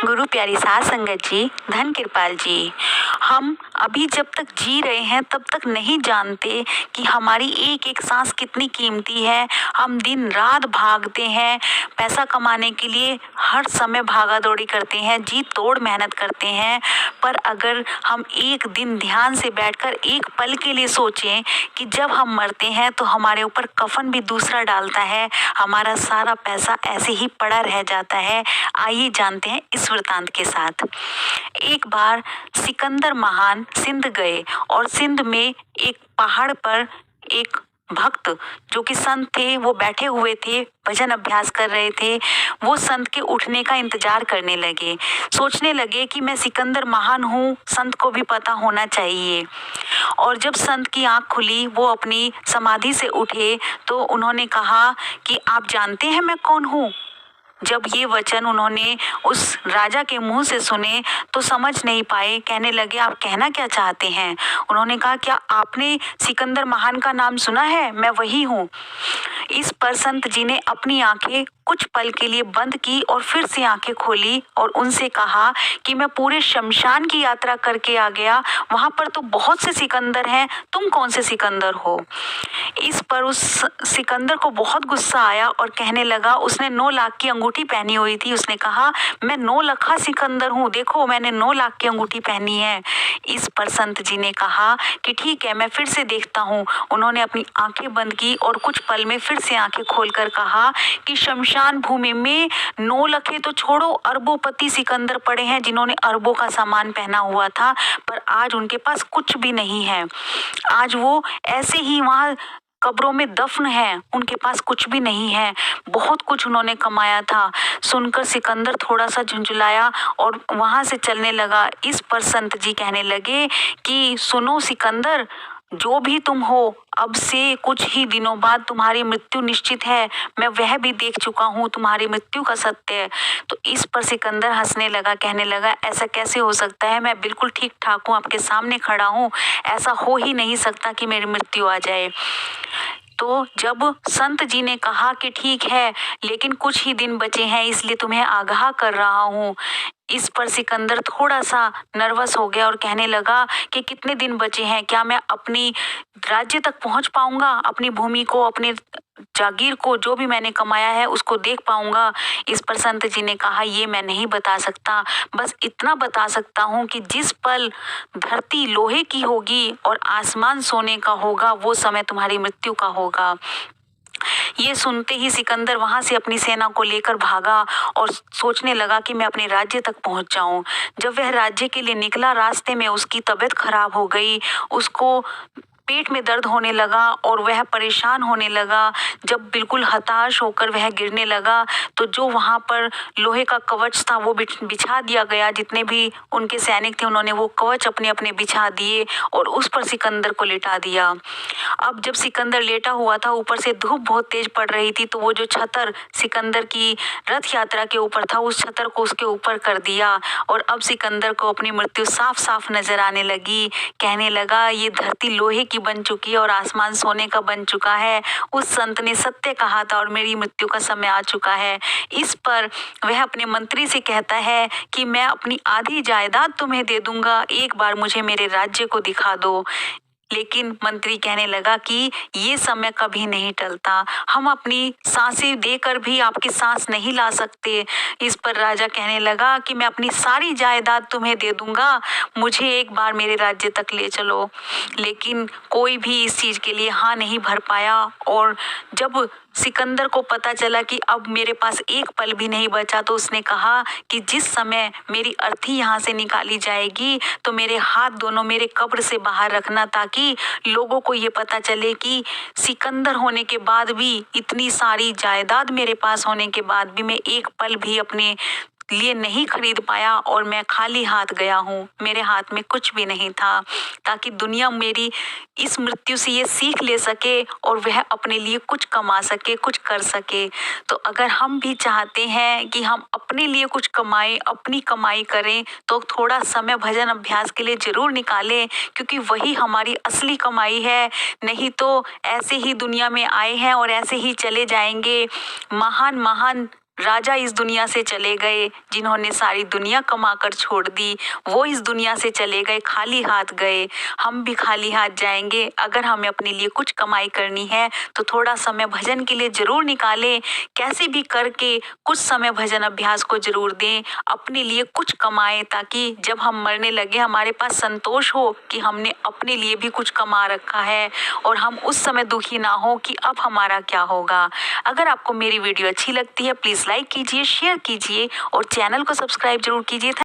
गुरु प्यारी साध संगत जी, धन कृपाल जी, हम अभी जब तक जी रहे हैं तब तक नहीं जानते कि हमारी एक एक सांस कितनी कीमती है। हम दिन रात भागते हैं, पैसा कमाने के लिए हर समय भागा दौड़ी करते हैं, जी तोड़ मेहनत करते हैं। पर अगर हम एक दिन ध्यान से बैठकर एक पल के लिए सोचें कि जब हम मरते हैं तो हमारे ऊपर कफन भी दूसरा डालता है, हमारा सारा पैसा ऐसे ही पड़ा रह जाता है। आइए जानते हैं इस वृतांत के साथ। एक बार सिकंदर महान सिंध गए और सिंध में एक पहाड़ पर एक भक्त जो कि संत थे वो बैठे हुए थे, भजन अभ्यास कर रहे थे। वो संत के उठने का इंतजार करने लगे, सोचने लगे कि मैं सिकंदर महान हूँ, संत को भी पता होना चाहिए। और जब संत की आंख खुली, वो अपनी समाधि से उठे तो उन्होंने कहा कि आप जानते हैं मैं कौन हूँ। जब ये वचन उन्होंने उस राजा के मुंह से सुने तो समझ नहीं पाए, कहने लगे आप कहना क्या चाहते हैं। उन्होंने कहा क्या आपने सिकंदर महान का नाम सुना है, मैं वही हूँ। इस पर संत जी ने अपनी आंखें कुछ पल के लिए बंद की और फिर से आंखें खोली और उनसे कहा कि मैं पूरे शमशान की यात्रा करके आ गया, वहां पर तो बहुत से सिकंदर हैं, तुम कौन से सिकंदर हो। इस पर उस सिकंदर को बहुत गुस्सा आया और कहने लगा, उसने 9 लाख की अंगूठी पहनी हुई थी, उसने कहा मैं 9 लाखा सिकंदर हूँ, देखो मैंने 9 लाख की अंगूठी पहनी है। इस पर संत जी ने कहा कि ठीक है मैं फिर से देखता हूँ। उन्होंने अपनी आंखें बंद की और कुछ पल में फिर से आंखें खोलकर कहा कि शमशान भूमि में 9 लाख तो छोड़ो, अरबोपति सिकंदर पड़े हैं जिन्होंने अरबों का सामान पहना हुआ था, पर आज उनके पास कुछ भी नहीं है। आज वो ऐसे ही वहां कब्रों में दफन है, उनके पास कुछ भी नहीं है। बहुत कुछ उन्होंने कमाया था। सुनकर सिकंदर थोड़ा सा झुंझुलाया और वहां से चलने लगा। इस पर संत जी कहने लगे कि सुनो सिकंदर, जो भी तुम हो, अब से कुछ ही दिनों बाद तुम्हारी मृत्यु निश्चित है, मैं वह भी देख चुका हूँ, तुम्हारी मृत्यु का सत्य है। तो इस पर सिकंदर हंसने लगा, कहने लगा ऐसा कैसे हो सकता है, मैं बिल्कुल ठीक ठाक हूँ, आपके सामने खड़ा हूँ, ऐसा हो ही नहीं सकता कि मेरी मृत्यु आ जाए। तो जब संत जी ने कहा कि ठीक है लेकिन कुछ ही दिन बचे हैं इसलिए तुम्हें आगाह कर रहा हूँ, इस पर सिकंदर थोड़ा सा नर्वस हो गया और कहने लगा कि कितने दिन बचे हैं, क्या मैं अपनी राज्य तक पहुंच पाऊंगा, अपनी भूमि को, अपने जागीर को, जो भी मैंने कमाया है उसको देख पाऊंगा। इस पर संत जी ने कहा ये मैं नहीं बता सकता, बस इतना बता सकता हूँ कि जिस पल धरती लोहे की होगी और आसमान सोने का होगा वो समय तुम्हारी मृत्यु का होगा। ये सुनते ही सिकंदर वहां से अपनी सेना को लेकर भागा और सोचने लगा कि मैं अपने राज्य तक पहुंच जाऊं। जब वह राज्य के लिए निकला, रास्ते में उसकी तबीयत खराब हो गई, उसको पेट में दर्द होने लगा और वह परेशान होने लगा। जब बिल्कुल हताश होकर वह गिरने लगा तो जो वहां पर लोहे का कवच था वो बिछा दिया गया। जितने भी उनके सैनिक थे उन्होंने वो कवच अपने अपने बिछा दिए और उस पर सिकंदर को लिटा दिया। अब जब सिकंदर लेटा हुआ था, ऊपर से धूप बहुत तेज पड़ रही थी, तो वो जो छतर सिकंदर की रथ यात्रा के ऊपर था उस छतर को उसके ऊपर कर दिया और अब सिकंदर को अपनी मृत्यु साफ साफ नजर आने लगी। कहने लगा ये धरती लोहे की बन चुकी है और आसमान सोने का बन चुका है, उस संत ने सत्य कहा था और मेरी मृत्यु का समय आ चुका है। इस पर वह अपने मंत्री से कहता है कि मैं अपनी आधी जायदाद तुम्हें दे दूंगा, एक बार मुझे मेरे राज्य को दिखा दो। लेकिन मंत्री कहने लगा कि ये समय कभी नहीं टलता, हम अपनी सांसें देकर भी आपकी सांस नहीं ला सकते। इस पर राजा कहने लगा कि मैं अपनी सारी जायदाद तुम्हें दे दूंगा, मुझे एक बार मेरे राज्य तक ले चलो। लेकिन कोई भी इस चीज के लिए हाँ नहीं भर पाया और जब सिकंदर को पता चला कि अब मेरे पास एक पल भी नहीं बचा तो उसने कहा कि जिस समय मेरी अर्थी यहाँ से निकाली जाएगी तो मेरे हाथ दोनों मेरे कब्र से बाहर रखना, ताकि लोगों को ये पता चले कि सिकंदर होने के बाद भी, इतनी सारी जायदाद मेरे पास होने के बाद भी मैं एक पल भी अपने लिए नहीं खरीद पाया और मैं खाली हाथ गया हूँ, मेरे हाथ में कुछ भी नहीं था, ताकि दुनिया मेरी इस मृत्यु से ये सीख ले सके और वह अपने लिए कुछ कमा सके, कुछ कर सके। तो अगर हम भी चाहते हैं कि हम अपने लिए कुछ कमाएं, अपनी कमाई करें, तो थोड़ा समय भजन अभ्यास के लिए जरूर निकालें, क्योंकि वही हमारी असली कमाई है। नहीं तो ऐसे ही दुनिया में आए हैं और ऐसे ही चले जाएंगे। महान महान राजा इस दुनिया से चले गए, जिन्होंने सारी दुनिया कमा कर छोड़ दी, वो इस दुनिया से चले गए, खाली हाथ गए। हम भी खाली हाथ जाएंगे। अगर हमें अपने लिए कुछ कमाई करनी है तो थोड़ा समय भजन के लिए जरूर निकालें। कैसे भी करके कुछ समय भजन अभ्यास को जरूर दें, अपने लिए कुछ कमाएं, ताकि जब हम मरने लगे हमारे पास संतोष हो कि हमने अपने लिए भी कुछ कमा रखा है, और हम उस समय दुखी ना हो कि अब हमारा क्या होगा। अगर आपको मेरी वीडियो अच्छी लगती है प्लीज़ लाइक कीजिए, शेयर कीजिए और चैनल को सब्सक्राइब जरूर कीजिए।